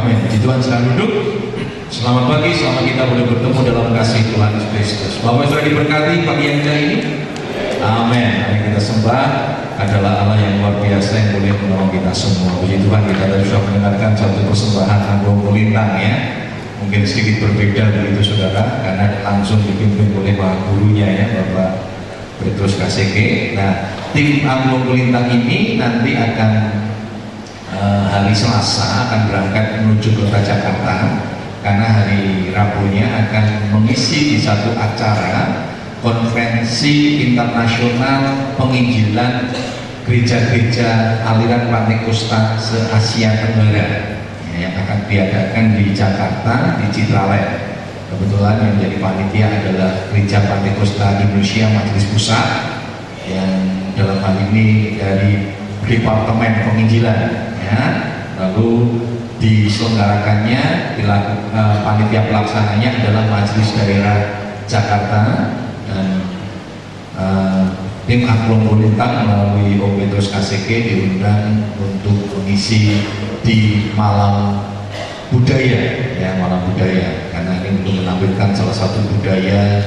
Amin. Puji Tuhan, silakan duduk. Selamat pagi, selamat kita boleh bertemu dalam kasih Tuhan Yesus Kristus. Bapak sudah diberkati pagi yang indah ini. Amin. Yang kita sembah adalah Allah yang luar biasa yang boleh menolong kita semua. Puji Tuhan, kita tadi sudah mendengarkan satu persembahan Anggung Melintang ya. Mungkin sedikit berbeda begitu saudara, karena langsung dipimpin oleh Pak Gurunya ya, Bapak Petrus KCG. Nah, tim Anggung Melintang ini nanti akan hari Selasa akan berangkat menuju kota Jakarta, karena hari Rabunya akan mengisi di satu acara konferensi internasional penginjilan gereja-gereja aliran Pantekosta se-Asia Tenggara yang akan diadakan di Jakarta, di Citraland. Kebetulan yang menjadi panitia adalah Gereja Pantekosta Indonesia Majelis Pusat, yang dalam hal ini dari Departemen Penginjilan ya. Lalu diselenggarakannya panitia pelaksananya adalah Majelis Daerah Jakarta, dan tim Anggung Melintang melalui Om Petrus KCG diundang untuk mengisi di Malam Budaya ya, Malam Budaya, karena ini untuk menampilkan salah satu budaya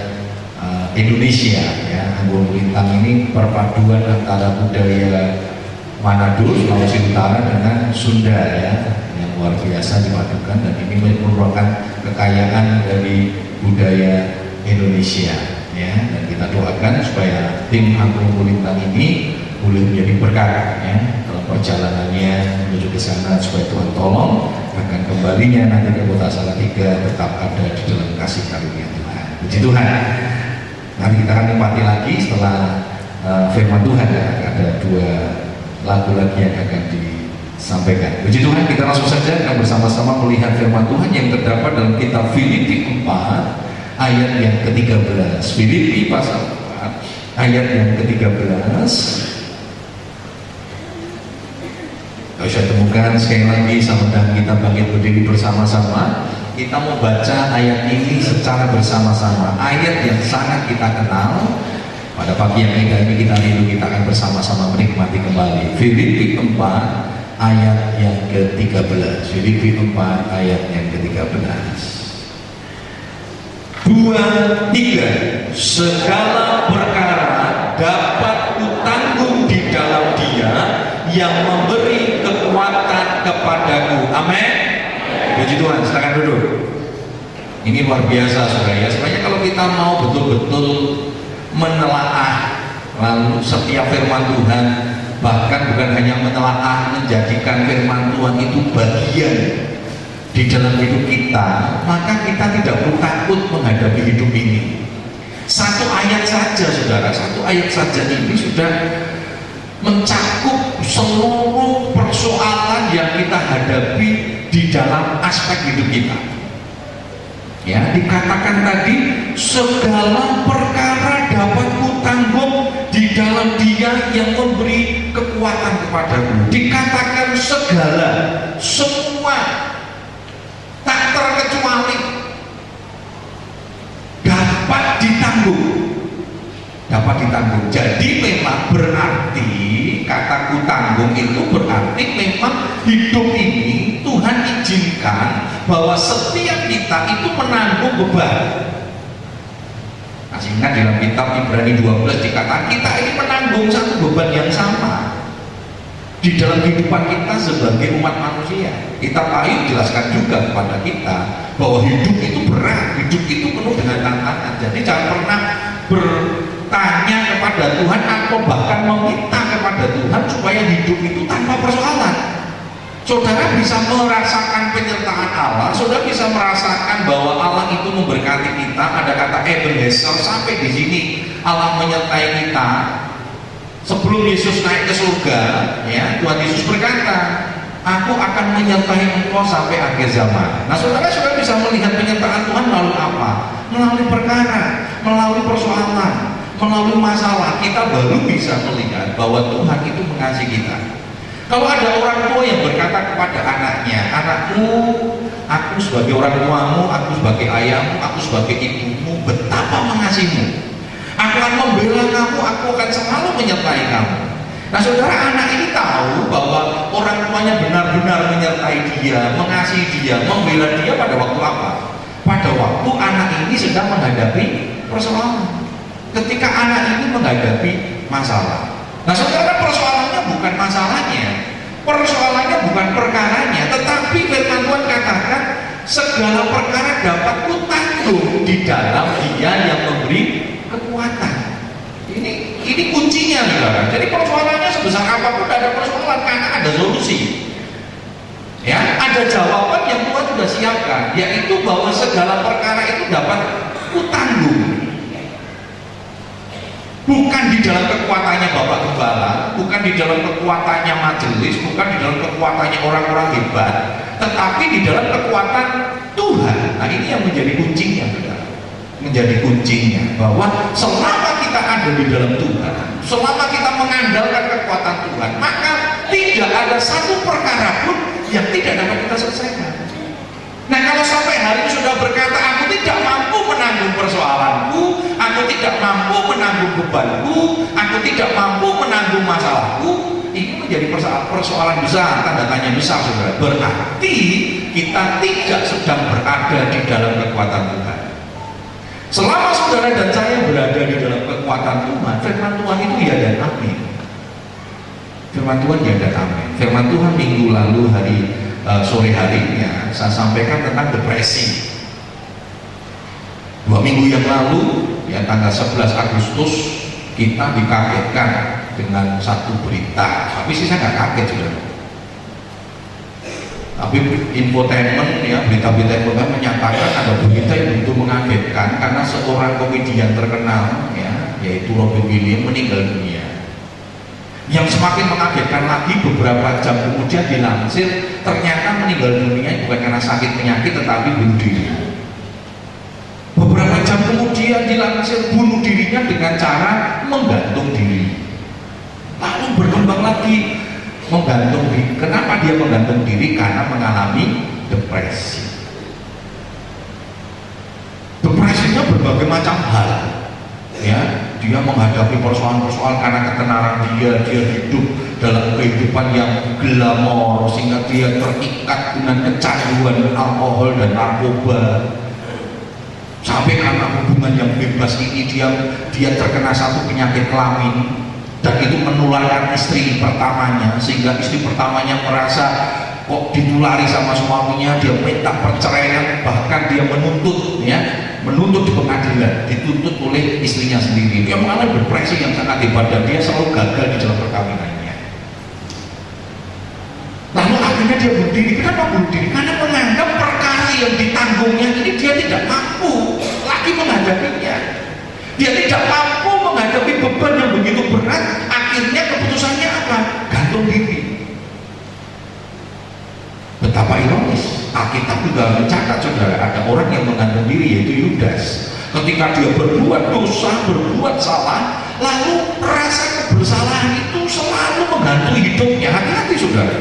Indonesia ya. Anggung Melintang ini perpaduan antara budaya Manado, Sulawesi Utara dengan Sunda ya, yang luar biasa dipadukan, dan ini merupakan kekayaan dari budaya Indonesia ya. Dan kita doakan supaya tim Anggung Melintang ini boleh menjadi berkat ya dalam perjalanannya menuju ke sana, supaya Tuhan tolong akan kembalinya nanti ke kota Salatiga tetap ada di dalam kasih karunia Tuhan. Puji Tuhan. Nanti kita akan nikmati lagi setelah firman Tuhan ya, ada 2 lagu lagi yang akan disampaikan. Puji Tuhan, kita langsung saja akan bersama-sama melihat firman Tuhan yang terdapat dalam kitab Filipi 4 ayat yang ke-13. Filipi pasal 4 ayat yang ke-13. Kalau saya temukan sekali lagi, sama kita bangkit berdiri bersama-sama. Kita mau baca ayat ini secara bersama-sama. Ayat yang sangat kita kenal. Pada pagi yang indah ini kita rindu, kita akan bersama-sama menikmati kembali Filipi 4 ayat yang ke-13. Filipi 4 ayat yang ke-13. 2, 3. Segala perkara dapat kutanggung di dalam Dia yang memberi kekuatan kepadaku. Amin. Puji Tuhan, silakan duduk. Ini luar biasa saudara ya. Sebenarnya kalau kita mau betul-betul menelaah lalu setiap firman Tuhan, bahkan bukan hanya menelaah, menjadikan firman Tuhan itu bagian di dalam hidup kita, maka kita tidak perlu takut menghadapi hidup ini. Satu ayat saja saudara, satu ayat saja ini sudah mencakup seluruh persoalan yang kita hadapi di dalam aspek hidup kita. Ya, dikatakan tadi segala perkara dapat kutanggung di dalam Dia yang memberi kekuatan kepadaku. Dikatakan segala, semua, tak terkecuali dapat ditanggung. Dapat ditanggung. Jadi memang berarti kata kutanggung itu berarti memang hidup ini Tuhan izinkan bahwa setiap kita itu menanggung beban. Masih ingat dalam kitab Ibrani 12 dikatakan kita ini menanggung satu beban yang sama di dalam kehidupan kita sebagai umat manusia. Kitab Ayub jelaskan juga kepada kita bahwa hidup itu berat, hidup itu penuh dengan tantangan. Jadi jangan pernah bertanya kepada Tuhan atau bahkan meminta kepada Tuhan supaya hidup itu tanpa persoalan. Saudara bisa merasakan penyertaan Allah, saudara bisa merasakan bahwa Allah itu memberkati kita. Ada kata Ebenezer, sampai di sini Allah menyertai kita. Sebelum Yesus naik ke surga, ya, Tuhan Yesus berkata, aku akan menyertai engkau sampai akhir zaman. Nah saudara bisa melihat penyertaan Tuhan melalui apa? Melalui perkara, melalui persoalan, melalui masalah. Kita baru bisa melihat bahwa Tuhan itu mengasihi kita. Kalau ada orang tua yang berkata kepada anaknya, anakku, aku sebagai orang tuamu, aku sebagai ayahmu, aku sebagai ibumu, betapa mengasihimu. Aku akan membela kamu, aku akan selalu menyertai kamu. Nah saudara, anak ini tahu bahwa orang tuanya benar-benar menyertai dia, mengasihi dia, membela dia pada waktu apa? Pada waktu anak ini sedang menghadapi persoalan. Ketika anak ini menghadapi masalah. Nah saudara, persoalannya bukan masalahnya, persoalannya bukan perkaranya, tetapi firman Tuhan katakan segala perkara dapat kutanggung di dalam Dia yang memberi kekuatan. Ini kuncinya saudara. Jadi persoalannya sebesar apapun ada persoalan karena ada solusi. Ya, ada jawaban yang Tuhan sudah siapkan, yaitu bahwa segala perkara itu dapat kutanggung. Bukan di dalam kekuatannya Bapak Gembala, bukan di dalam kekuatannya majelis, bukan di dalam kekuatannya orang-orang hebat, tetapi di dalam kekuatan Tuhan. Nah ini yang menjadi kuncinya saudara. Menjadi kuncinya bahwa selama kita ada di dalam Tuhan, selama kita mengandalkan kekuatan Tuhan, maka tidak ada satu perkara pun yang tidak dapat kita selesaikan. Nah kalau sampai hari ini sudah berkata aku tidak mampu menanggung persoalanku, aku tidak mampu menanggung bebanku, aku tidak mampu menanggung masalahku, ini menjadi persoalan besar, tanda tanya besar saudara. Berarti kita tidak sedang berada di dalam kekuatan Tuhan. Selama saudara dan saya berada di dalam kekuatan Tuhan, firman Tuhan itu ya dan amin. Firman Tuhan ya dan amin. Firman Tuhan minggu lalu sore harinya saya sampaikan tentang depresi. 2 minggu yang lalu ya tanggal 11 Agustus kita dikagetkan dengan satu berita, tapi sih saya nggak kaget saudara. Tapi infotainment ya, berita-berita infotainment menyatakan ada berita yang begitu mengagetkan karena seorang komedian terkenal ya, yaitu Robin Williams meninggal dunia. Yang semakin mengagetkan lagi, beberapa jam kemudian dilansir ternyata meninggal dunia bukan karena sakit penyakit tetapi bunuh diri. Beberapa jam kemudian dilansir bunuh dirinya dengan cara menggantung diri. Lalu berkembang lagi menggantung diri. Kenapa dia menggantung diri? Karena mengalami depresi. Depresinya berbagai macam hal ya. Dia menghadapi persoalan-persoalan karena ketenaran dia hidup dalam kehidupan yang glamor sehingga dia terikat dengan kecanduan alkohol dan narkoba. Sampai karena hubungan yang bebas ini dia terkena satu penyakit kelamin dan itu menularkan istri pertamanya, sehingga istri pertamanya merasa kok ditulari sama suaminya, dia minta perceraian, bahkan dia menuntut di pengadilan, dituntut oleh istrinya sendiri. Dia mengalami depresi yang sangat hebat dan dia selalu gagal di dalam perkawinannya. Lalu akhirnya dia bunuh diri. Kenapa bunuh diri? Karena menganggap perkara yang ditanggungnya ini dia tidak mampu lagi menghadapinya. Dia tidak mampu menghadapi beban yang begitu berat. Akhirnya keputusannya apa? Gantung diri. Betapa ironis, Alkitab juga mencatat saudara, ada orang yang menggantung diri yaitu Yudas. Ketika dia berbuat dosa, berbuat salah, lalu rasa kebersalahan itu selalu menghantui hidupnya. Hati-hati saudara.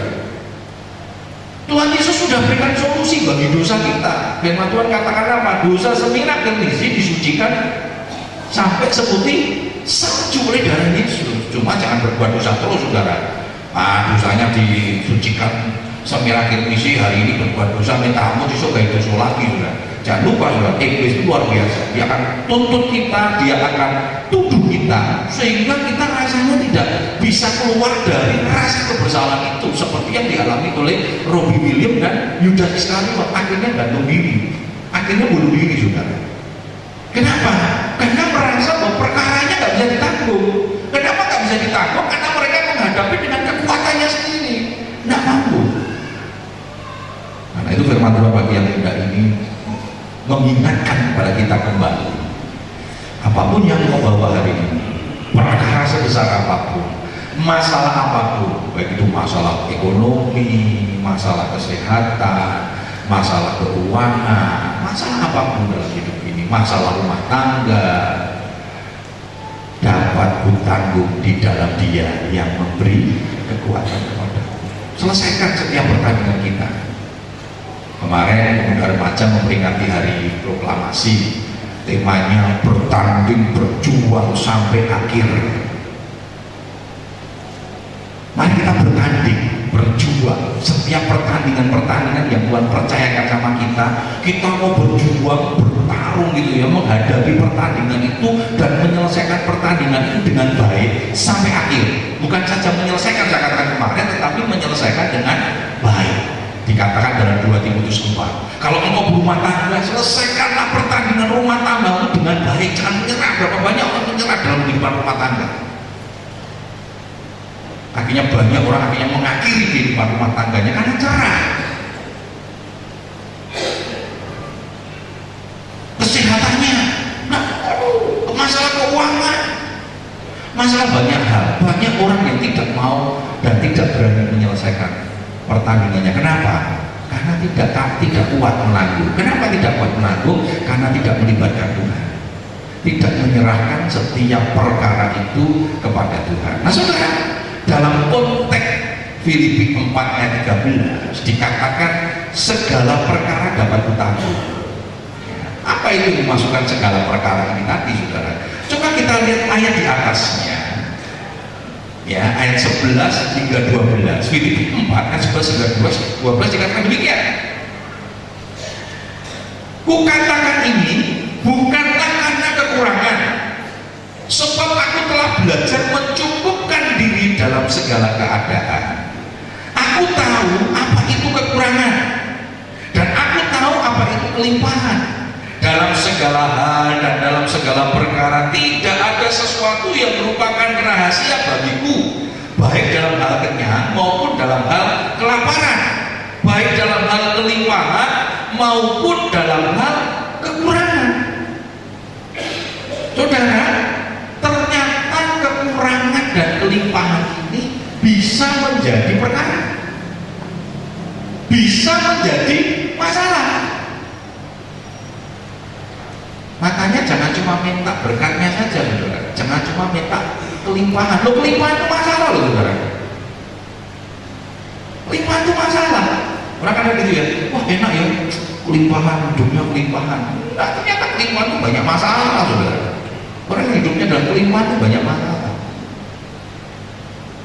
Tuhan Yesus sudah berikan solusi bagi dosa kita. Firman Tuhan katakan apa? Dosa semirak kenisi disucikan sampai seputih salju oleh darah Yesus. Cuma jangan berbuat dosa terus saudara. Dosanya disucikan semirak kenisi, hari ini berbuat dosa minta ampun, besok gak dosa lagi saudara. Jangan lupa saudara, iblis itu luar biasa. Dia akan tuntut kita, dia akan tuduh kita, sehingga kita rasanya tidak bisa keluar dari rasa kebersalahan itu, seperti yang dialami oleh Robin Williams dan Yudas Iskariot. Akhirnya gantung diri, akhirnya bunuh diri saudara. Kenapa? Karena merasa bahwa perkaranya gak bisa ditanggung. Kenapa gak bisa ditanggung? Karena mereka menghadapi dengan kekuatannya sendiri, tidak mampu. Karena itu firman Tuhan bagi yang muda ini mengingatkan kepada kita kembali, apapun yang kau bawa hari ini, perkara sebesar apapun, masalah apapun, baik itu masalah ekonomi, masalah kesehatan, masalah keuangan, masalah apapun dalam hidup ini, masalah rumah tangga, dapat kutanggung di dalam Dia yang memberi kekuatan kepadaku. Selesaikan setiap pertandingan kita. Kemarin pemuda remaja memperingati hari proklamasi, temanya bertanding berjuang sampai akhir. Mari kita bertanding, berjuang. Setiap pertandingan-pertandingan yang Tuhan percayakan sama kita mau berjuang, bertarung gitu ya, menghadapi pertandingan itu dan menyelesaikan pertandingan itu dengan baik sampai akhir. Bukan saja menyelesaikan, saya katakan kemarin, tetapi menyelesaikan dengan baik. Dikatakan dalam 2 Timotius 4, kalau engkau berumah tangga, selesaikanlah pertandingan rumah tanggamu dengan baik. Jangan menyerah. Berapa banyak orang menyerah dalam kehidupan rumah tangga? Akhirnya banyak orang mengakhiri kehidupan rumah tangganya karena cara. Kesehatannya, masalah keuangan, masalah banyak hal. Banyak orang yang tidak mau dan tidak berani menyelesaikan pertandingannya. Kenapa? Karena tidak kuat menanggung. Kenapa tidak kuat menanggung? Karena tidak melibatkan Tuhan, tidak menyerahkan setiap perkara itu kepada Tuhan. Nah saudara, dalam konteks Filipi 4 ayat 13 dikatakan segala perkara dapat kutanggung. Apa itu dimasukkan segala perkara ini tadi, saudara? Coba kita lihat ayat di atasnya, ya, ayat 11 hingga 12. Filipi 4 ayat 11 hingga 12 dikatakan demikian, kukatakan ini bukanlah karena kekurangan, sebab aku telah belajar mencukupkan diri dalam segala keadaan. Aku tahu apa itu kekurangan dan aku tahu apa itu kelimpahan. Dalam segala hal dan dalam segala perkara tidak ada sesuatu yang merupakan rahasia bagiku, baik dalam hal kenyang maupun dalam hal kelaparan, baik dalam hal kelimpahan maupun dalam hal kekurangan. Saudara, ternyata kekurangan dan kelimpahan ini bisa menjadi perkara, bisa menjadi masalah. Makanya jangan cuma minta berkatnya saja, saudara. Jangan cuma minta kelimpahan. Loh, kelimpahan itu masalah loh, saudara. Kelimpahan itu masalah. Orang kadang gitu ya, wah enak ya, kelimpahan, hidupnya kelimpahan. Nah, ternyata kelimpahan itu banyak masalah, saudara. Orang yang hidupnya dalam kelimpahan itu banyak masalah.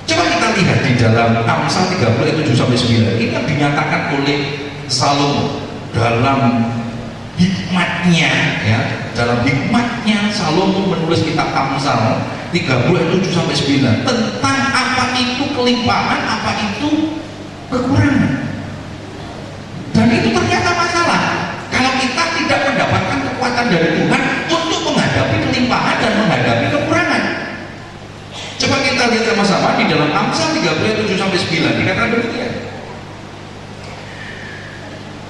Coba kita lihat di dalam Amsal 30 ayat 7-9. Ini yang dinyatakan oleh Salomo dalam hikmatnya, ya, dalam hikmatnya Salomo menulis kitab Amsal 30 ayat 7-9 tentang apa itu kelimpahan, apa itu kekurangan. Dan itu ternyata masalah kalau kita tidak mendapatkan kekuatan dari Tuhan untuk menghadapi kelimpahan dan menghadapi kekurangan. Coba kita lihat sama-sama di dalam Amsal 30 ayat 7-9 dikatakan demikian,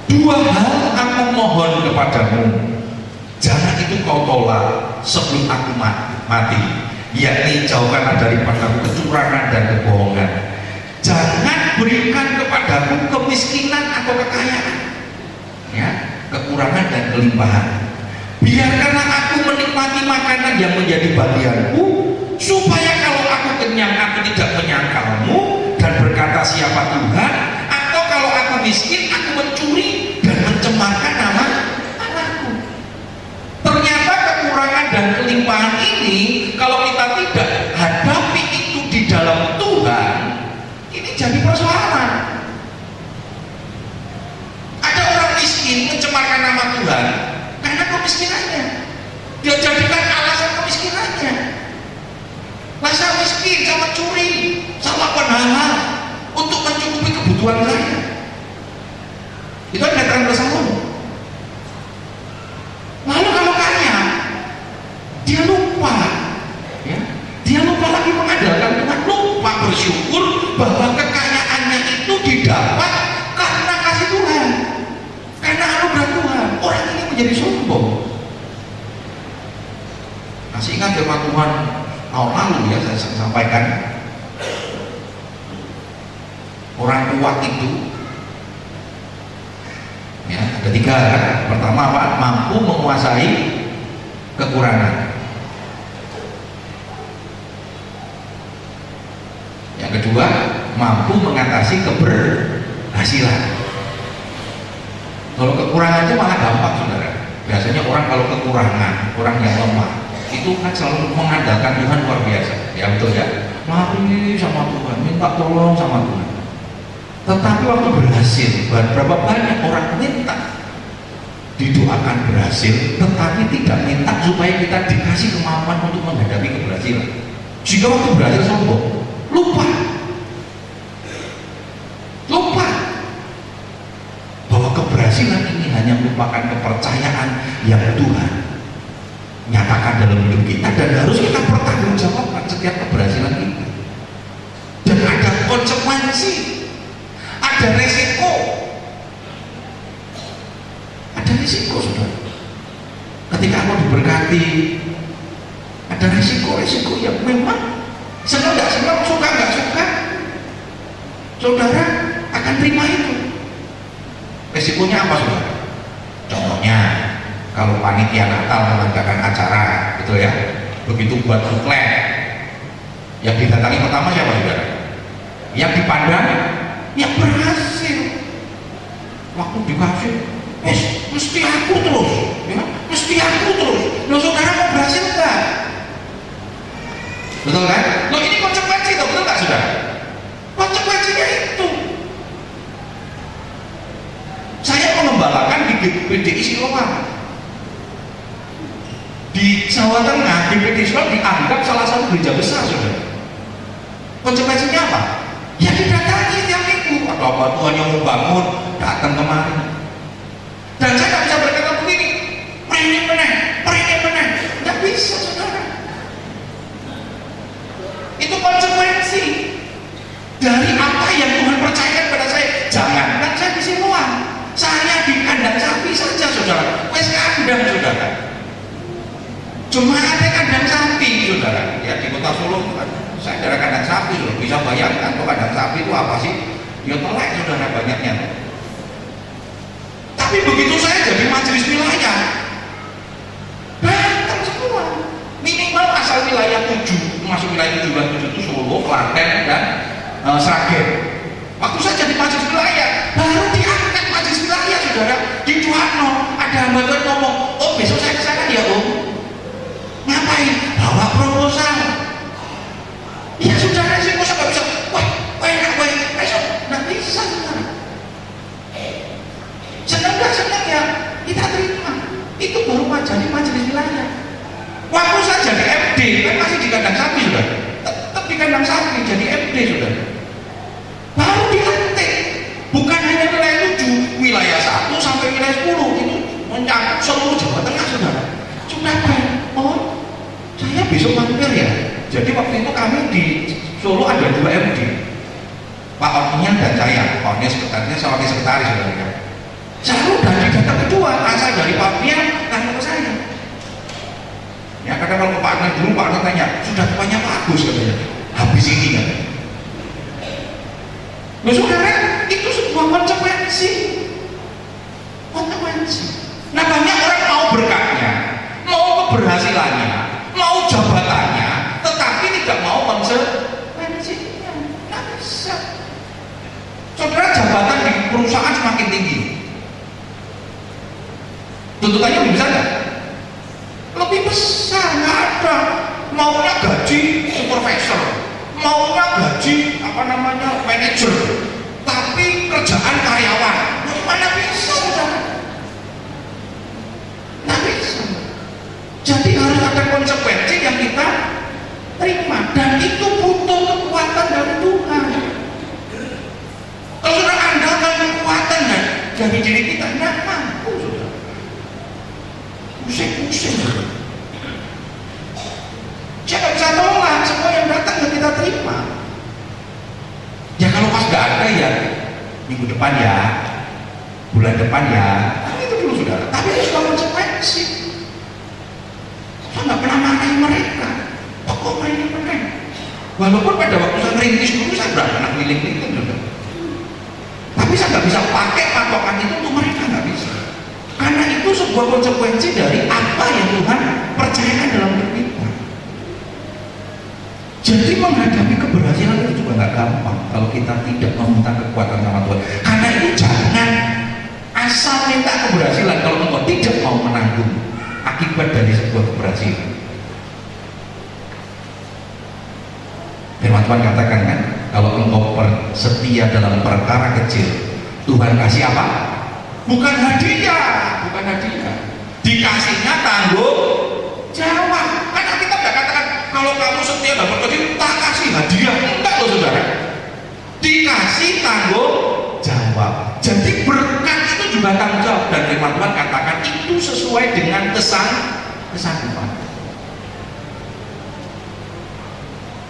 dua hal aku mohon kepadamu, jangan itu kau tolak sebelum aku mati, yakni jauhkanlah daripadaku kecurangan dan kebohongan. Jangan berikan kepadaku kemiskinan atau kekayaan, ya, kekurangan dan kelimpahan. Biarkanlah aku menikmati makanan yang menjadi bagianku, supaya kalau aku kenyang aku tidak menyangkalmu dan berkata siapa Tuhan, atau kalau aku miskin aku mencuri dan mencemarkan nama Allahku. Ternyata kekurangan dan kelimpahan ini kalau kita tidak hadapi itu di dalam Tuhan, ini jadi persoalan. Ada orang miskin mencemarkan nama Tuhan karena kemiskinannya, dia jadikan alasan kemiskinannya. Nah, saya miskin, saya mencuri, saya lakukan hal-hal untuk mencukupi kebutuhan saya. Itu ada dikatakan oleh Salomo. Lalu kalau kaya, dia lupa, ya, dia lupa lagi mengandalkan Tuhan, lupa bersyukur bahwa kekayaannya itu didapat karena kasih Tuhan, karena anugerah Tuhan. Orang ini menjadi sombong. Masih ingat firman Tuhan tahun lalu, ya, saya sampaikan, orang kuat itu, ya, ada tiga. Pertama apa? Mampu menguasai kekurangan. Yang kedua, mampu mengatasi keberhasilan. Kalau kekurangan itu malah gampang, saudara. Biasanya orang kalau kekurangan, orang yang lemah itu kan selalu mengandalkan Tuhan luar biasa, ya, betul ya, lari sama Tuhan, minta tolong sama Tuhan. Tetapi waktu berhasil, berapa banyak orang minta didoakan berhasil, tetapi tidak minta supaya kita dikasih kemampuan untuk menghadapi keberhasilan. Jika waktu berhasil sombong, lupa bahwa keberhasilan ini hanya merupakan kepercayaan yang Tuhan nyatakan dalam hidup kita, dan harus kita pertanggungjawabkan setiap keberhasilan kita. Dan ada konsekuensi, ada resiko, saudara. Ketika aku diberkati, ada resiko yang memang senang nggak senang, suka nggak suka, saudara akan terima itu. Resikonya apa, saudara? Contohnya, kalau panitia Natal mengadakan acara, gitu ya, begitu buat suklet, yang didatangi pertama siapa, saudara? Yang dipandang, yang berhasil. Waktu dikasih, mesti aku terus, ya? Mesti aku terus. Loh, saudara mau berhasil enggak? Betul kan? Loh, ini konsekuensi, betul nggak, saudara? Konsekuensinya itu. Saya mengembalakan di PDI Siloam. Di Jawa Tengah, di PDI Siloam dianggap salah satu gereja besar, saudara. Konsekuensinya apa? Ya didatangi tiap minggu. Atau apa, Tuhan yang mau bangun, datang kemari. Dan saya nggak bisa berkata begini, peringin menang, nggak bisa, saudara. Itu konsekuensi dari apa yang Tuhan percayakan pada saya. Jangankan saya di Siloam, saya di kandang sapi saja, saudara. Wes kandang, saudara. Cuma ada kandang sapi, saudara. Ya di kota Solo kan, saya ada kandang sapi, saudara. Bisa bayangkan tuh kandang sapi itu apa sih? Ya telek, saudara, banyaknya. Tapi begitu saya jadi majelis wilayah, datang semua. Minimal asal wilayah 7, masuk wilayah 7 itu Solo, Klaten, dan Sragen. Waktu saya jadi majelis wilayah, baru diangkat majelis wilayah, saudara. Di Duano ada hamba Tuhan ngomong, oh besok saya kesana ya om. Ngapain? Bawa proposal. Ya saudara sih, masa nggak bisa? Wah, besok nggak bisa, saudara. Senang nggak senang ya kita terima. Itu baru jadi majelis wilayah. Waktu saya jadi MD kan masih di kandang sapi, sudah. Tetap di kandang sapi jadi MD, sudah. Baru dilantik. Bukan hanya wilayah 7, wilayah 1 sampai wilayah 10 itu mencakup seluruh Jawa Tengah, saudara. Sudah kan? Oh, saya besok mampir ya. Jadi waktu itu kami di Solo ada 2 MD, Pak Ornian dan saya. Pak Ornian sekretarisnya, saya wakil sekretaris, saudara. Saya udah di data kedua, asal dari Pak Ornian tanya ke saya. Ya kadang kalau ke Pak Ornian dulu, Pak Ornian tanya, sudah depannya Pak Agus, katanya. Habis ini kan. Loh, saudara, itu sebuah konsekuensi. Nah, banyak orang mau berkatnya, mau keberhasilannya, mau jabatannya, tetapi tidak mau konsekuensinya. Nggak bisa. Saudara, jabatan di perusahaan semakin tinggi, tuntutannya lebih besar nggak? Lebih besar, nggak ada. Maunya gaji supervisor, maunya gaji manajer, tapi kerjaan karyawan. Mana bisa, saudara? Nggak bisa. Jadi harus ada konsekuensi yang kita terima, dan itu butuh kekuatan dari Tuhan. Kalau saudara andalkan kekuatan dari diri kita, nggak mampu, saudara. Pusing-pusing. Saya nggak bisa tolak semua yang datang dan kita terima. Ya kalau pas nggak ada ya minggu depan ya, bulan depan ya, itu dulu, saudara. Tapi itu sudah konsekuensi. Saya nggak pernah marahin mereka. Kok mereka menang? Walaupun pada waktu saya merintis dulu saya berapa keliling-keliling, saudara. Tapi saya nggak bisa pakai patokan itu untuk mereka, nggak bisa. Karena itu sebuah konsekuensi dari apa yang Tuhan percayakan dalam hidup kita. Jadi menghadapi keberhasilan itu juga nggak gampang kalau kita tidak meminta kekuatan sama Tuhan. Karena itu jangan asal minta keberhasilan kalau engkau tidak mau menanggung akibat dari sebuah keberhasilan. Firman Tuhan katakan kan, kalau engkau setia dalam perkara kecil, Tuhan kasih apa? Bukan hadiah, bukan hadiah. Dikasihnya tanggung jawab. Karena kita tidak katakan kalau kamu setia dalam perkara kecil tak kasih hadiah, enggak loh saudara. Dikasih tanggung jawab. Jadi berkat itu juga tanggung jawab, dan firman Tuhan katakan itu sesuai dengan kesanggupan.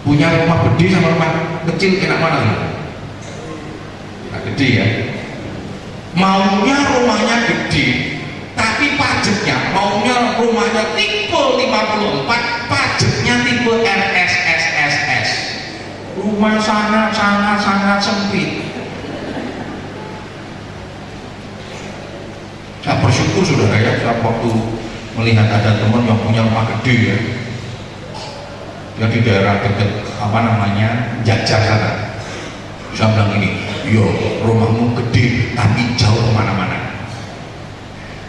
Punya rumah gede sama rumah kecil enak mana sih? Nah, gede ya. Maunya rumahnya gede, tapi pajaknya maunya rumahnya tipe 54, pajaknya tipe RSSSS. Rumah sangat sempit. Saya bersyukur saudara ya, saya waktu melihat ada teman yang punya rumah gede ya, dia di daerah dekat apa namanya Jajar sana. Saya bilang ini, yo rumahmu gede tapi jauh kemana-mana.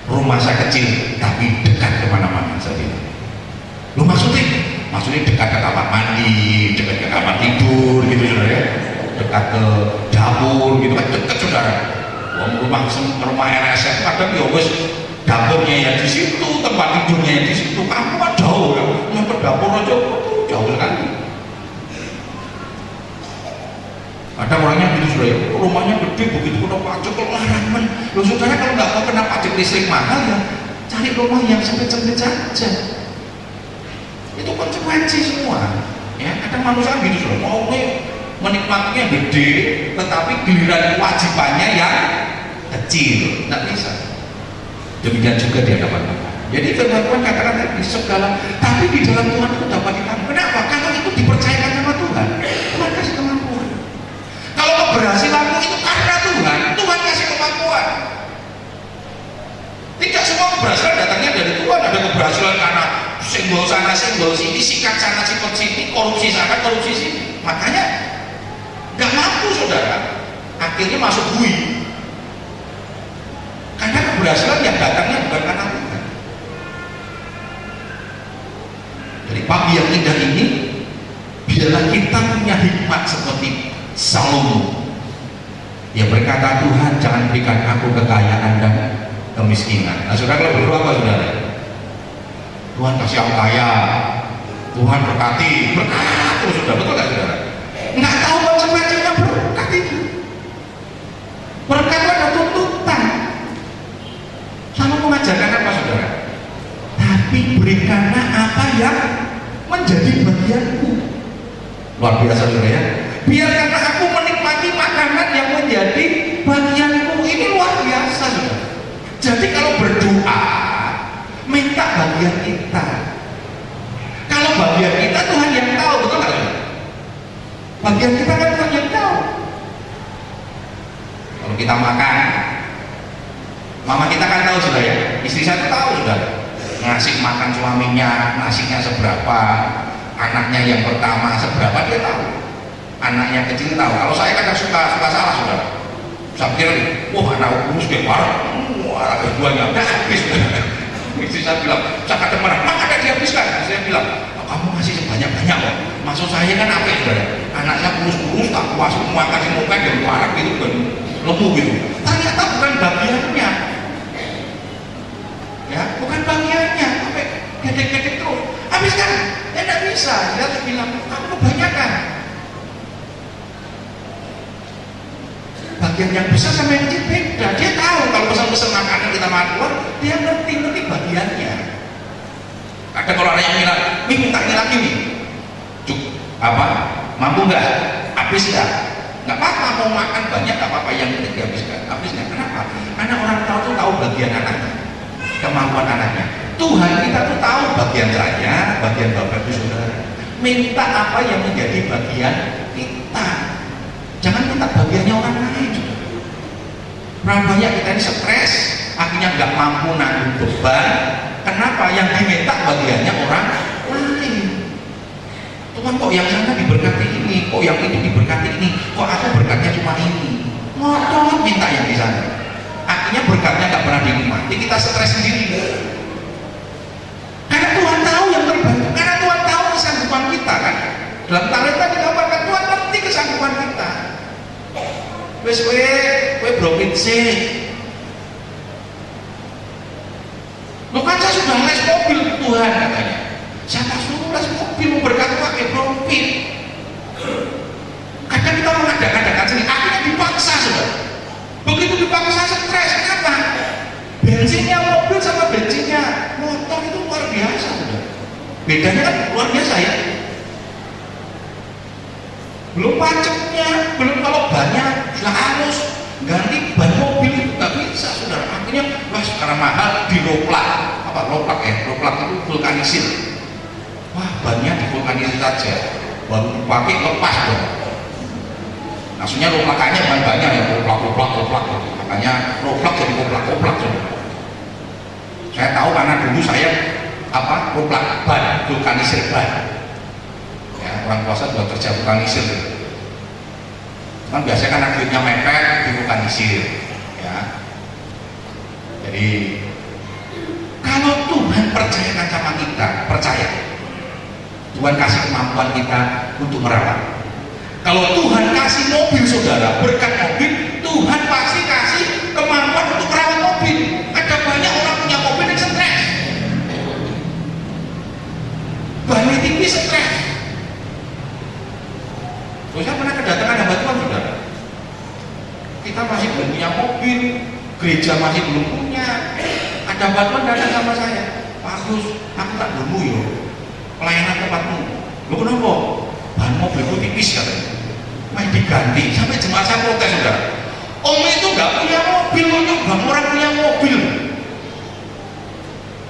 Rumah saya kecil tapi dekat kemana-mana. Saya bilang, lo maksudnya dekat ke kamar mandi, dekat ke kamar tidur gitu saudara ya, dekat ke dapur gitu kan, dekat saudara. Rumah RSS kadang ya wes dapurnya ya di situ, tempat tidurnya ya di situ. Kamu kan jauh ya, yang ke dapur aja jauh sekali. Ada orangnya gitu sudah ya, rumahnya gede begitu kena pajak larangan. Loh saudara, kalau nggak mau kena pajak listrik mahal ya cari rumah yang sempit-sempit saja. Itu konsekuensi semua. Ya, kadang manusia gitu sudah mau menikmatinya gede, tetapi giliran kewajibannya yang kecil, nggak bisa. Demikian juga di hadapan Tuhan. Jadi firman Tuhan katakan tadi segala, tapi di dalam Tuhan itu dapat ditambah. Kenapa? Karena itu dipercayakan sama Tuhan. Tuhan kasih kemampuan. Kalau keberhasilanmu itu karena Tuhan, Tuhan kasih kemampuan. Tidak semua keberhasilan datangnya dari Tuhan. Ada keberhasilan karena simbol sana, simbol sini, sikat sana, sikat sini, korupsi sana, korupsi sini. Makanya nggak mampu saudara. Akhirnya masuk bui. Karena keberhasilan yang datangnya bukan karena Tuhan. Jadi pagi yang indah ini, biarlah kita punya hikmat seperti Salomo yang berkata, Tuhan jangan berikan aku kekayaan dan kemiskinan. Nah saudara, kalau berdoa apa saudara? Tuhan kasih aku kaya, Tuhan berkati terus saudara, betul nggak saudara? Nggak tahu konsekuensinya berkat itu. Berkat itu ada tuntutan. Sama mengajarkan apa saudara? Tapi berikanlah apa yang menjadi bagianku. Luar biasa saudara ya. Biarkanlah aku menikmati makanan yang menjadi bagianku. Ini luar biasa saudara. Jadi kalau berdoa, minta bagian kita. Kalau bagian kita Tuhan yang tahu, betul nggak saudara? Bagian kita kan Tuhan yang tahu. Kalau kita makan, mama kita kan tahu sudah ya, istri saya tuh tahu sudah, ngasih makan suaminya, nasinya seberapa, anaknya yang pertama seberapa dia tahu, anaknya kecil tahu. Kalau saya kadang suka salah sudah, saya pikir, wah anak kurus dia parah, wah keduanya udah habis. Istri saya bilang, saya kata mana, ada dihabiskan. Saya bilang, kamu ngasih sebanyak-banyak kok. Maksud saya kan apa ya saudara? Anaknya kurus-kurus, tak puas semua, kasih muka dan parah gitu kan, lemu gitu. Ternyata bukan bagiannya. Ya, bukan bagiannya, sampai gedek-gedek terus. Habiskan, ya tidak bisa. Dia harus bilang, kamu kebanyakan. Bagian yang besar sama yang kecil beda. Dia tahu kalau pesan-pesan makanan kita makan, dia ngerti bagiannya. Kadang kalau ada yang bilang, minta ini lagi nih, apa? Mampu nggak? Habis nggak? Nggak apa-apa, mau makan banyak nggak apa-apa, yang penting dihabiskan. Habisnya kenapa? Karena orang tahu bagian anaknya, kemampuan anaknya. Tuhan kita tuh tahu bagian saya, bagian bapak ibu saudara. Minta apa yang menjadi bagian kita. Jangan minta bagiannya orang lain. Berapa banyak kita ini stres, akhirnya nggak mampu nanggung beban. Kenapa? Yang diminta bagiannya orang lain. Tuhan kok yang sana diberkati ini, kok yang ini diberkati ini, kok aku berkatnya cuma ini. Ngotot minta yang di sana. Akhirnya berkatnya nggak pernah dinikmati, kita stres sendiri. Karena Tuhan tahu yang terbaik, karena Tuhan tahu kesanggupan kita kan. Dalam talenta dikatakan Tuhan kesanggupan kita. Wes kowe brokit sih. Loh kan saya sudah les mobil Tuhan katanya. Siapa suruh les mobil memberkati pakai profit? Kadang kita mengadakan sini, akhirnya dipaksa sudah. Begitu dipaksa stres, kenapa? Bensinnya mobil sama bensinnya motor itu luar biasa sudah. Bedanya kan luar biasa ya. Belum pajaknya, belum kalau banyak sudah halus, ganti ban mobil itu nggak bisa saudara. Akhirnya wah sekarang mahal di roplak, apa roplak itu vulkanisir. Wah bannya di vulkanisir saja, baru dipakai lepas dong. Maksudnya roplakannya bukan banyak ya, roplak, makanya roplak jadi koplak saudara. Saya tahu karena dulu saya apa roplak ban, vulkanisir ban. Ya, orang puasa juga kerja vulkanisir. Kan biasanya kan duitnya mepet di vulkanisir. Ya. Jadi kalau Tuhan percayakan sama kita, percaya Tuhan kasih kemampuan kita untuk merawat. Kalau Tuhan kasih mobil saudara, berkat mobil, Tuhan pasti kasih kemampuan untuk merawat mobil. Ada banyak orang punya mobil yang stres, bannya tinggi stres. Saya pernah kedatangan hamba Tuhan saudara, kita masih belum punya mobil, gereja masih belum punya. Ada hamba Tuhan datang sama saya, Pak Agus, aku tak dulu yo pelayanan tempatmu. Lo kenapa? Bahan mobilku tipis katanya, main diganti. Sampai jemaat saya protes saudara, om itu nggak punya mobil, bang orang punya mobil.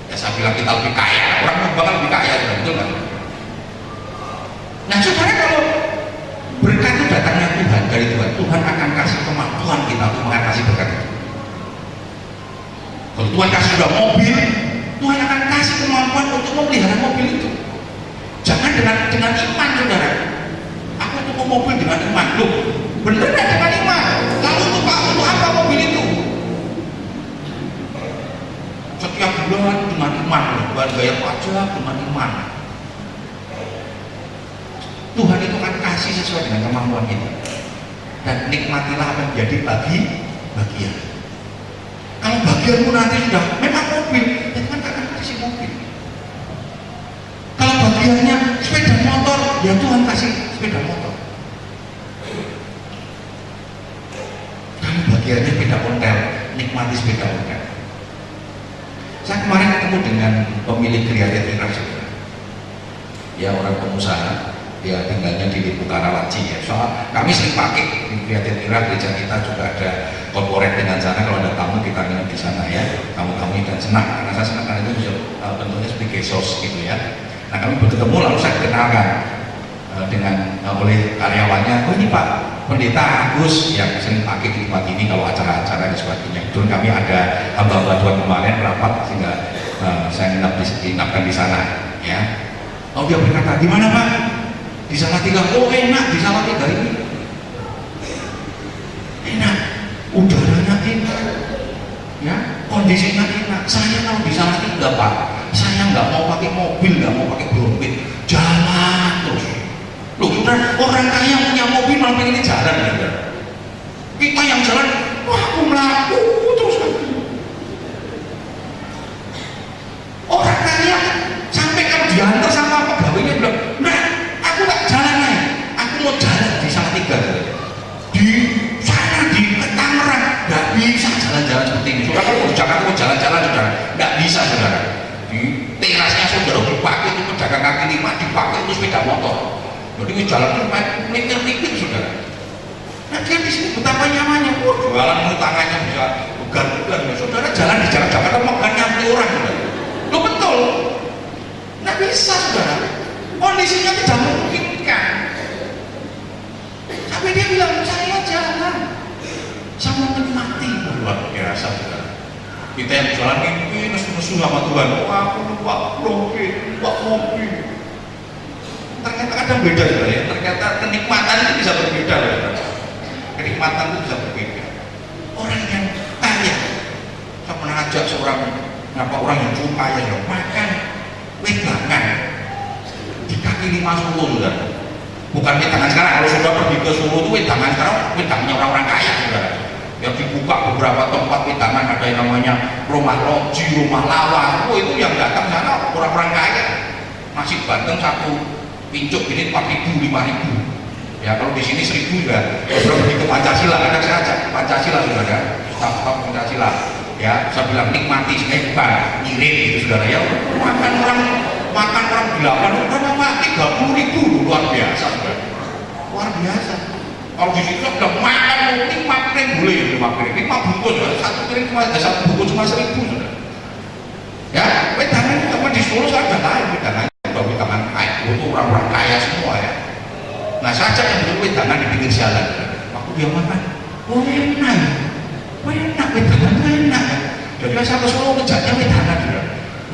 Ya saya bilang kita lebih kaya, orang bakal lebih kaya, betul kan? Nah saudara, kalau berkat itu datangnya Tuhan dari Tuhan, Tuhan akan kasih kemampuan kita untuk mengatasi berkat itu. Kalau Tuhan kasih sudah mobil, Tuhan akan kasih kemampuan untuk memelihara mobil itu. Jangan dengan iman saudara. Aku tunggu mobil dengan iman. Loh, bener gak dengan iman? Lalu untuk apa mobil itu? Setiap bulan dengan iman, bayar pajak dengan iman. Tuhan itu akan kasih sesuai dengan kemampuan kita. Dan nikmatilah apa yang menjadi bagian. Kalau bagianmu nanti sudah memang mobil, ya Tuhan akan kasih mobil. Kalau bagiannya sepeda motor, ya Tuhan kasih sepeda motor. Kalau bagiannya sepeda ontel, nikmati sepeda ontel. Saya kemarin ketemu dengan pemilik Kriatin Irah, ya orang pengusaha. Dia tinggalnya di Lipu Karawaci ya. Soal kami sering pakai di Kriatin Irah, gereja kita juga ada korporat dengan sana. Kalau ada tamu kita nginep di sana ya. Tamu-tamu dan senang, karena saya senang karena itu bisa bentuknya seperti gesos gitu ya. Nah kami bertemu lalu saya kenalkan dengan oleh karyawannya. Oh ini Pak Pendeta Agus yang sering pakai di tempat ini kalau acara-acara dan sebagainya. Kemudian kami ada hamba-hamba Tuhan kemarin rapat sehingga saya inapkan di sana ya. Oh dia berkata, di mana Pak? Di Salatiga. Oh enak di Salatiga ini, enak, udaranya enak, ya kondisinya enak. Saya kalau di Salatiga Pak, saya nggak mau pakai mobil, nggak mau pakai bromit, jalan terus. Loh saudara, orang kaya punya mobil malah pengen jalan ya. Kita yang jalan, wah aku melaku terus. Orang kaya sampai kalau diantar sama pegawainya bilang, nah aku tak jalan nih, aku mau jalan di Salatiga, di sana di Tangerang, nggak bisa jalan-jalan seperti ini. Saudara kalau di Jakarta mau jalan-jalan saudara, nggak bisa saudara. Di terasnya saudara dipakai itu pedagang kaki lima, dipakai itu sepeda motor. Jadi jalan itu mikir-mikir saudara. Nah dia di sini betapa nyamannya, jualan tangannya bisa bugar-bugar. Saudara jalan di Jakarta makan nyampe orang saudara. Lo betul, nggak bisa saudara. Kondisinya tidak memungkinkan. Tapi dia bilang, saya jalan, saya mau menikmati. Luar biasa saudara. Kita yang jualan ini nesu-nesu sama Tuhan. Oh aku lupa bromit, lupa mobil. Ternyata kadang beda saudara ya. Ternyata kenikmatan itu bisa berbeda saudara. Kenikmatan itu bisa berbeda. Orang yang kaya, saya pernah ajak seorang orang yang cukup kaya makan wedangan di kaki lima Solo saudara. bukan wedangan sekarang. Kalau sudah pergi ke Solo itu wedangan sekarang wedangannya orang-orang kaya, saudara. Yang dibuka beberapa tempat wedangan, ada yang namanya rumah loji, rumah lawa. Oh, itu yang datang sana orang-orang kaya. Nasi bandeng satu pincuk ini 4.000, 5.000. Ya kalau di sini 1.000 ya. Kalau pergi ke Pancasila, kadang saya ajak Pancasila, saudara. Staf Pancasila. Ya, saya bilang nikmati, bukan ngirit gitu, saudara. Ya makan orang 8 udah nama 30.000, luar biasa, saudara. Luar biasa. Kalau di situ udah makan 5 piring boleh, 5 piring, 5 bungkus, saudara. Satu bungkus cuma 1.000, saudara. Ya, wedangan itu di Solo saya udah lain wedangan. Udah wedangan kaya, itu orang-orang kaya semua ya. Nah, saya ajak yang betul wedangan di pinggir jalan. Waktu dia makan, oh enak, wedangan enak. Jadi saya ke Solo kejaknya wedangan, saudara.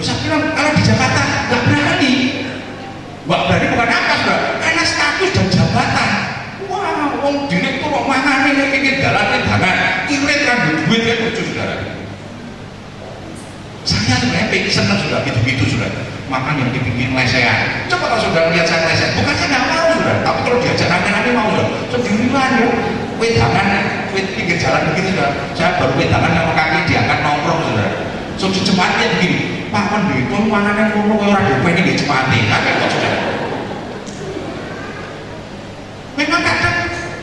Saya bilang kalau di Jakarta nggak berani, bukan apa, saudara, karena status dan jabatan. Wah, wong direktur kok mangan ini pinggir jalan wedangan, irit kan duit kan lucu, saudara. Saya sebenarnya pengen senang, sudah gitu-gitu, sudah makan yang dibikin lesehan. Coba kalau sudah lihat saya lesehan, bukan saya nggak mau, sudah, tapi kalau diajak rame-rame mau, sudah sendirian ya. Wedangan pinggir jalan begitu, sudah. Saya baru wedangan sama kaki diangkat nongkrong, sudah. So cematnya begini, Pak kan gitu, mana yang ngomong orang dupe ini dia cemati, kakek kok, sudah. Memang kadang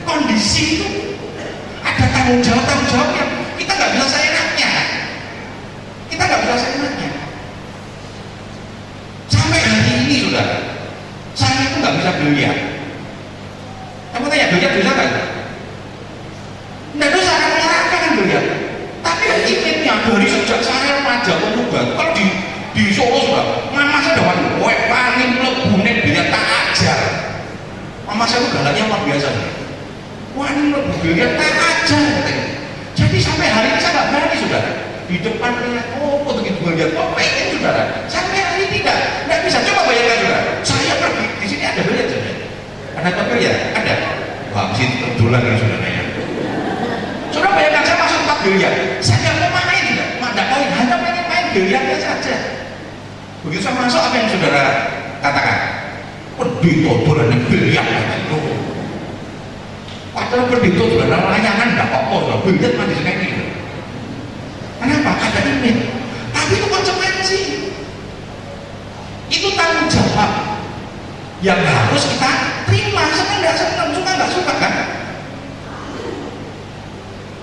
kondisi itu ada tanggung jawab yang kita nggak bisa seenaknya. Kita nggak bisa seenaknya. Sampai hari ini, sudah, saya itu nggak bisa biliar. Kamu tanya biliar bisa nggak? Nggak dosa, kan olahraga kan biliar. Tapi kan imitnya dari sejak saya remaja pemuda, kalau di Solo, sudah, mama saya udah waduh, paling lebune biliar tak ajar. Mama saya itu galaknya luar biasa. Paling lebih biliar tak ajar. Jadi sampai hari ini saya nggak berani, sudah. Di depan lihat, oh begitu melihat, oh pengen, saudara. Sampai hari ini nggak bisa. Coba bayangkan, saudara. Saya pergi di sini ada biliar, saudara. Ada tempat ya? Ada. Wah, mesti tertular ya, saudara ya. Saudara bayangkan saya masuk tempat biliar, saya nggak mau main, tidak mau, hanya pengen main biliarnya saja. Begitu saya masuk, apa yang saudara katakan? Pendito dolan biliar itu. Padahal pendito dolan layangan nggak apa-apa, saudara. Biliar mandi sekali. Kenapa? Ada imit. Tapi itu konsekuensi. Itu tanggung jawab yang harus kita terima. Senang nggak senang, suka nggak suka kan?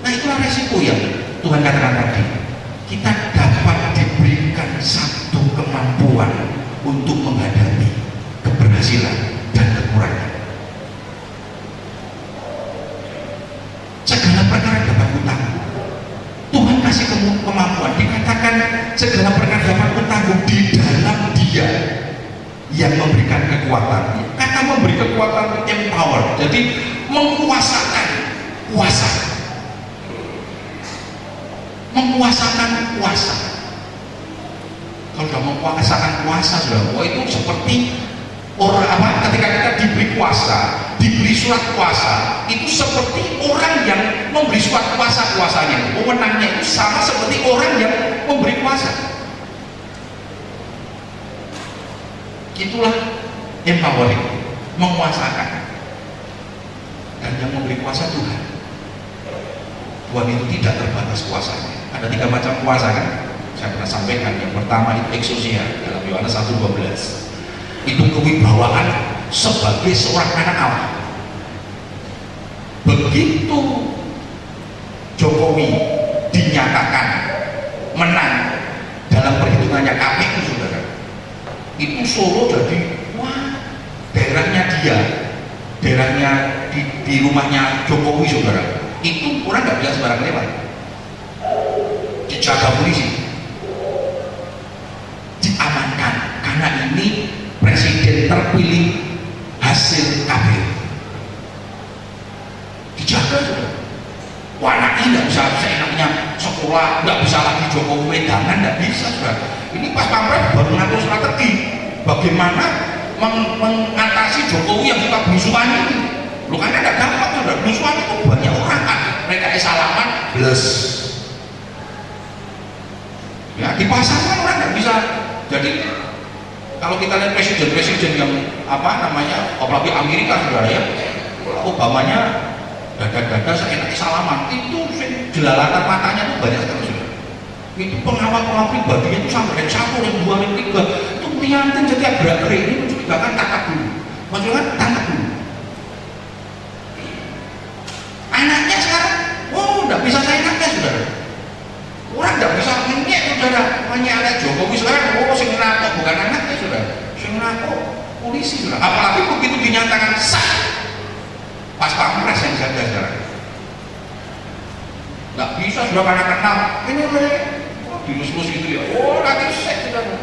Nah, itulah resiko yang Tuhan katakan tadi. Kita dapat diberikan satu kemampuan untuk menghadapi keberhasilan dan kekurangan. Segala perkara dapat kutanggung. Tuhan kasih kemampuan, dikatakan segala perkara dapat kutanggung di dalam Dia yang memberikan kekuatan. Kata memberi kekuatan, empower, jadi menguasakan kuasa, menguasakan kuasa. Kalau sudah menguasakan kuasa, sudah, oh itu seperti orang apa? Ketika kita diberi kuasa, diberi surat kuasa, itu seperti orang yang memberi surat kuasanya, wewenangnya itu sama seperti orang yang memberi kuasa. Itulah empowering, menguasakan. Dan yang memberi kuasa Tuhan. Tuhan itu tidak terbatas kuasanya. Ada 3 macam kuasa, kan? Saya pernah sampaikan. Yang pertama itu eksosia dalam Yohanes 1:12. Itu kewibawaan sebagai seorang anak Allah. Begitu Jokowi dinyatakan menang dalam perhitungannya KPU, saudara, itu Solo jadi wah, daerahnya dia, daerahnya di rumahnya Jokowi, saudara, itu orang nggak bisa sembarangan lewat, dijaga polisi, diamankan karena ini presiden terpilih hasil KPU, dijaga, saudara. Wah, anaknya nggak bisa seenaknya sekolah, nggak bisa lagi Jokowi wedangan, nggak bisa, saudara. Ini pas Pampres baru ngatur strategi bagaimana mengatasi Jokowi yang suka belusuan ini. Loh, karena nggak gampang, saudara. Belusuan itu banyak orang kan, mereka salaman, bless. Ya, di pasar kan orang nggak bisa. Jadi Kalau kita lihat presiden-presiden yang apa namanya, apalagi Amerika saudara ya, Obamanya dada-dada seenaknya salaman, itu jelalatan matanya tuh banyak sekali sudah. Itu pengawal pribadinya itu sampai dari 1, dari 2, dari 3 itu prihatin setiap gerak-gerik ini mencurigakan, tangkap dulu, maksudnya tangkap dulu. Anaknya sekarang, oh nggak bisa saya anaknya saudara. Orang nggak bisa menyek saudara, hanya anak Jokowi sekarang, oh sing ngerapok bukan anaknya saudara, sing ngerapok polisi saudara. Apalagi begitu dinyatakan sah, pas Pampres yang jaga saudara. Nggak bisa sudah karena kenal, ini oleh dilus-lus itu ya, oh nanti sek saudara.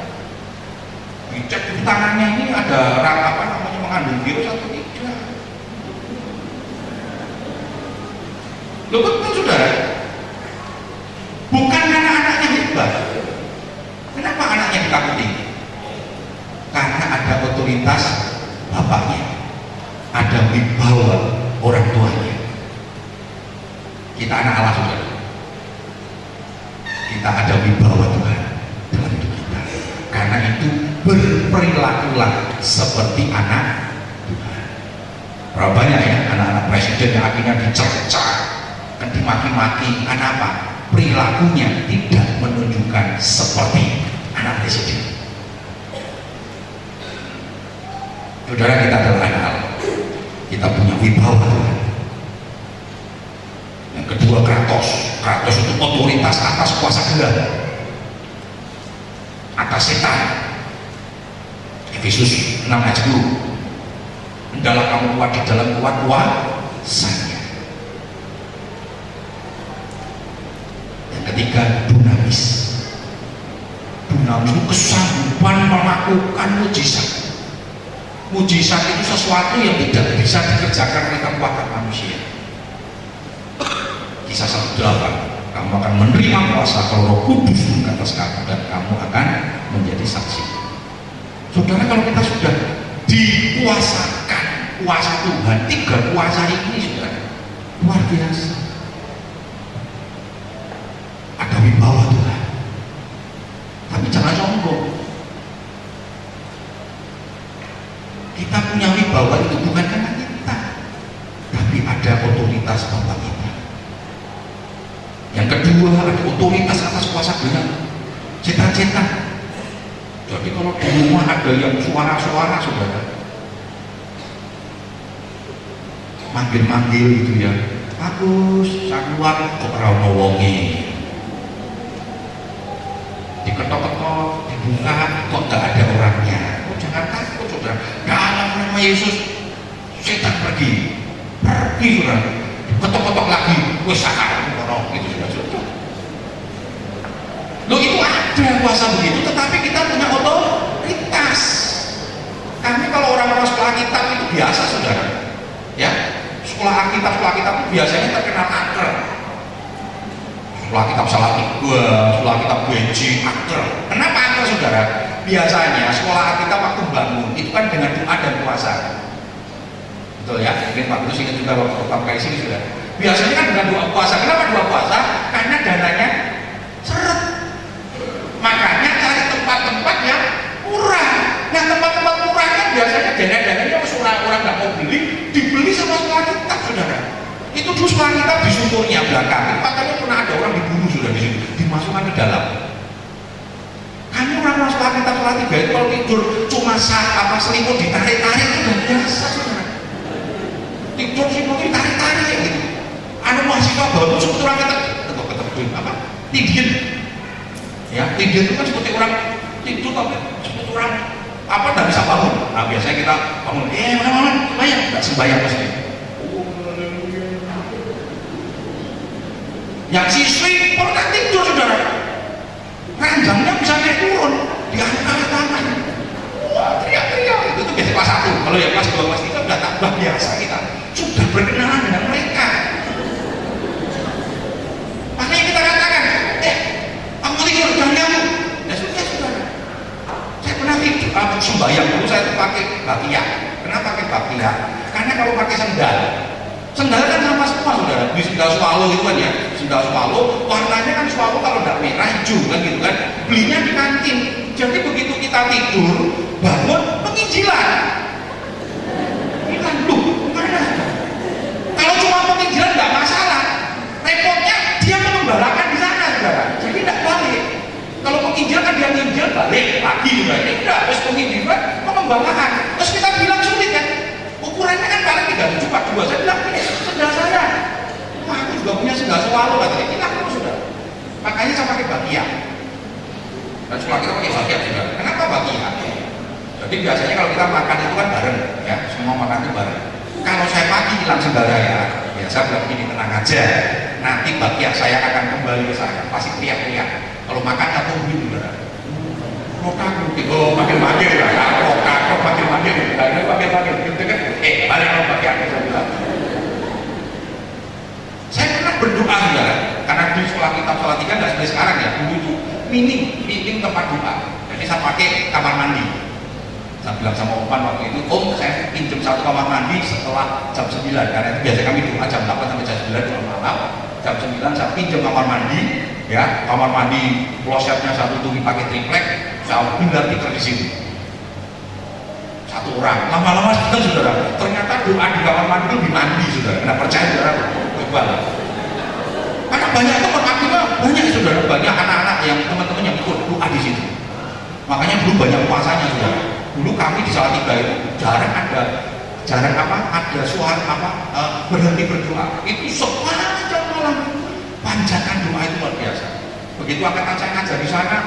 Dicek di tangannya ini ada apa namanya mengandung virus atau tidak. Loh betul saudara. Bukan karena anaknya hebat. Kenapa anaknya ditakuti? Karena ada otoritas bapaknya, ada wibawa orang tuanya. Kita anak Allah saudara. Kita ada wibawa Tuhan dalam hidup kita. Karena itu berperilakulah seperti anak Tuhan. Berapa banyak ya anak-anak presiden yang akhirnya dicerca, kan dimaki-maki, karena apa? Perilakunya tidak menunjukkan seperti anak presiden. Saudara, kita adalah anak Allah, kita punya wibawa Tuhan. Yang kedua, Kratos itu otoritas atas kuasa gelap, atas setan. Efesus 6 ayat 10, hendaklah kamu kuat di dalam kuasanya. Ketiga, dunamis itu kesanggupan melakukan mujizat. Mujizat itu sesuatu yang tidak bisa dikerjakan oleh kekuatan manusia. Kisah 1:8, kamu akan menerima kuasa kalau Roh Kudus turun atas kamu dan kamu akan menjadi saksi. Saudara, kalau kita sudah dikuasakan kuasa Tuhan, 3 kuasa ini saudara, luar biasa. Ada wibawa Tuhan, tapi jangan sombong. Kita punya wibawa itu bukan karena kita, tapi ada otoritas Bapa kita. Yang kedua, ada otoritas atas kuasa gelap, setan-setan. Jadi kalau di rumah ada yang suara-suara saudara, manggil-manggil gitu ya, bagus, sakuan kok ora wonge. Diketok-ketok, dibuka, kok gak ada orangnya. Oh, jangan takut saudara, dalam nama Yesus setan pergi saudara. Ketok-ketok lagi, wes sakar orang gitu saudara. Loh, itu ada kuasa begitu, tetapi kita punya otoritas. Kami kalau orang-orang sekolah kitab itu biasa saudara ya, sekolah Alkitab itu biasanya terkenal angker. Sekolah kitab Salatiga, sekolah kitab Benji, angker. Kenapa angker saudara? Biasanya sekolah Alkitab waktu bangun itu kan dengan doa dan puasa. Betul ya? Mungkin Pak Guru ingat juga waktu pertama kali sini sudah. Biasanya kan dengan doa puasa. Kenapa doa puasa? Karena dananya seret. Makanya cari tempat-tempat yang murah. Nah, tempat-tempat murah kan biasanya dana-dananya orang nggak mau beli, dibeli sama sekolah kitab saudara. Itu dulu sekolah kitab di sumurnya belakang. Makanya pernah ada orang dibunuh sudah di situ, dimasukkan ke dalam. Kami orang sekolah kitab Salatiga itu kalau tidur cuma selimut ditarik-tarik itu udah biasa saudara. Tidur selimut ditarik-tarik gitu. Anu mahasiswa baru seperti orang kata apa? Tidien. Ya, tidien itu kan seperti orang tidur tapi seperti orang apa nggak bisa bangun. Nah, biasanya kita bangun, mana sembahyang, nggak sembahyang pasti. Yang siswi pernah tidur saudara, ranjangnya bisa naik turun, diangkat tangan, wah teriak-teriak. Itu biasa kelas 1. Kalau yang kelas 2, kelas 3 sudah tambah biasa, kita sudah berkenalan dengan mereka. Makanya kita katakan, kamu tidur jangan nyamuk. Ya sudah saudara, saya pernah tidur sembahyang dulu saya tuh pakai bakiak. Kenapa pakai bakiak? Karena kalau pakai sendal kan sama semua saudara. Di sendal swallow itu kan ya, sendal swallow warnanya kan swallow kalau tidak merah hijau kan gitu kan, belinya di kantin. Jadi begitu kita kita tidur, bangun, penginjilan. Hilang, loh, mana? Kalau cuma penginjilan nggak masalah. Repotnya dia mengembalakan di sana, saudara. Jadi tidak balik. Kalau penginjilan kan dia nginjil balik lagi juga. Ini tidak, terus penginjilan mengembalakan. Terus kita bilang sulit kan? Ukurannya kan paling 3742. Saya bilang ini sendal saya. Wah, aku juga punya sendal selalu katanya. Ini aku sudah. Makanya saya pakai bagian. Dan setelah kita pakai bagian juga. Kenapa bagian? Jadi biasanya kalau kita makan itu kan bareng, ya. Semua makan itu bareng. Kalau saya pagi hilang sendal saya, ya saya bilang ini tenang aja. Nanti bagian saya akan kembali ke saya. Pasti teriak-teriak. Kalau makan aku tungguin juga. Oh, makin-makin lah. Makin-makin. Ini makin-makin. Gitu kan? Balik ke bagian saya bilang. Saya pernah berdoa juga, karena di sekolah kita sekolah 3 nggak seperti sekarang ya. Dulu itu minim tempat doa. Jadi saya pakai kamar mandi. Saya bilang sama Opan waktu itu, Om saya pinjam satu kamar mandi setelah jam 9, karena itu biasa kami doa jam 8 sampai jam 9 di malam. Jam 9 saya pinjam kamar mandi, ya kamar mandi klosetnya satu tuh dipakai triplek, saya pindah tidur di sini. Satu orang, lama-lama saudara, ternyata doa di kamar mandi itu lebih mandi saudara. Nggak percaya saudara? Coba lah. Karena banyak teman akhirnya banyak saudara, banyak anak-anak yang teman-teman yang ikut doa di situ. Makanya dulu banyak puasanya saudara. Dulu kami di Salatiga itu jarang ada suara berhenti berdoa. Itu sepanjang malam panjatkan doa itu luar biasa. Begitu angkatan saya ngajar di sana,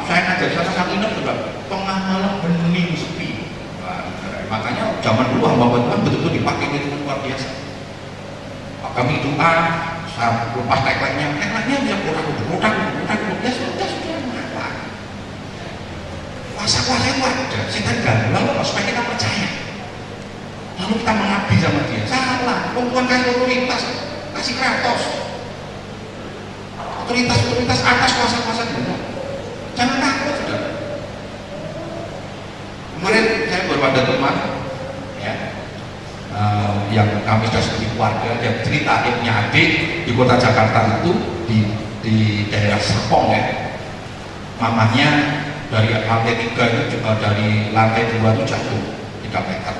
saya ngajar di sana saat ini sudah tengah malam hening sepi. Nah, makanya zaman dulu hamba Tuhan betul-betul dipakai itu luar biasa. Kami doa, saya lepas tagline-nya bisa kotak, ya sudah apa? Kuasa-kuasa itu ada, setan ganggu, lalu supaya kita percaya. Lalu kita mengabdi sama dia. Salah, Tuhan kasih otoritas, kasih kratos. Otoritas atas kuasa-kuasa dia. Jangan takut sudah. Kemarin saya baru ada teman, ya, yang kami sudah seperti keluarga, yang cerita dia punya adik di kota Jakarta itu di daerah Serpong ya. Mamanya dari lantai 3 itu juga dari lantai 2 itu jatuh 3 meter.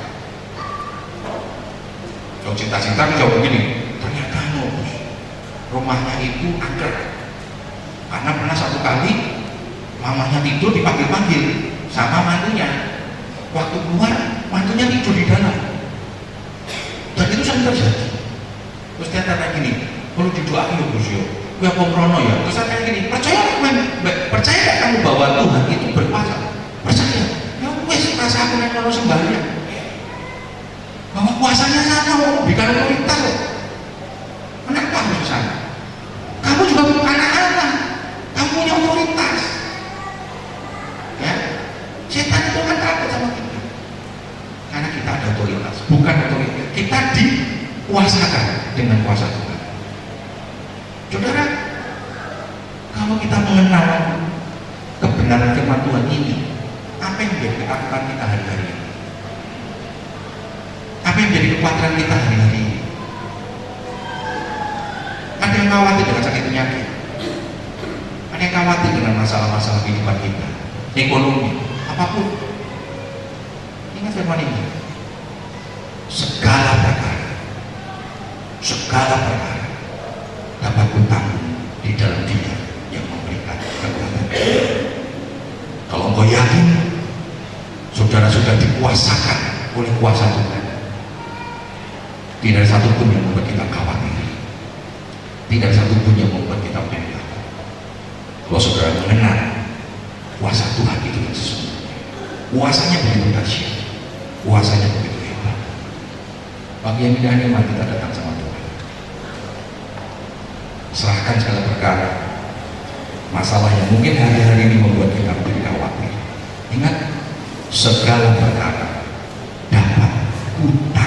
Jauh cinta-cinta jauh begini. Ternyata rumahnya itu angker. Karena pernah satu kali mamanya tidur dipanggil-panggil sama mantunya. Waktu keluar mantunya tidur di dalam. Dan itu sering terjadi. Terus dia tanya gini, perlu didoakan ya Gus yo. Ya Pomrono ya. Terus saya tanya gini, percaya gak kamu bahwa Tuhan itu berkuasa? Percaya. Ya wes rasa aku nek ono sembahyang. Bahwa kuasanya sana mau memberikan otoritas loh. Kenapa harus ke sana? Kamu juga punya anak-anak. Kamu punya otoritas. Ya. Setan itu kan takut sama kita. Karena kita ada otoritas, bukan otoritas. Kita dikuasakan dengan kuasa Tuhan. Saudara, kalau kita mengenal kebenaran firman Tuhan ini, apa yang menjadi ketakutan kita hari-hari ini? Apa yang menjadi kekhawatiran kita hari-hari ini? Ada yang khawatir dengan sakit penyakit, ada yang khawatir dengan masalah-masalah kehidupan kita, ekonomi, apapun. Ingat firman ini, segala perkara dapat kutanggung di dalam Dia yang memberikan kekuatan. Kalau engkau yakin saudara sudah dikuasakan oleh kuasa Tuhan, tidak ada satupun yang membuat kita khawatir, tidak ada satupun yang membuat kita menengah. Kalau saudara mengenal kuasa Tuhan itu yang sesungguhnya, kuasanya begitu dahsyat, kuasanya begitu hebat. Bagi yang tidak iman, kita datang sama Tuhan, serahkan segala perkara, masalah yang mungkin hari-hari ini membuat kita menjadi khawatir. Ingat, segala perkara dapat kutanggung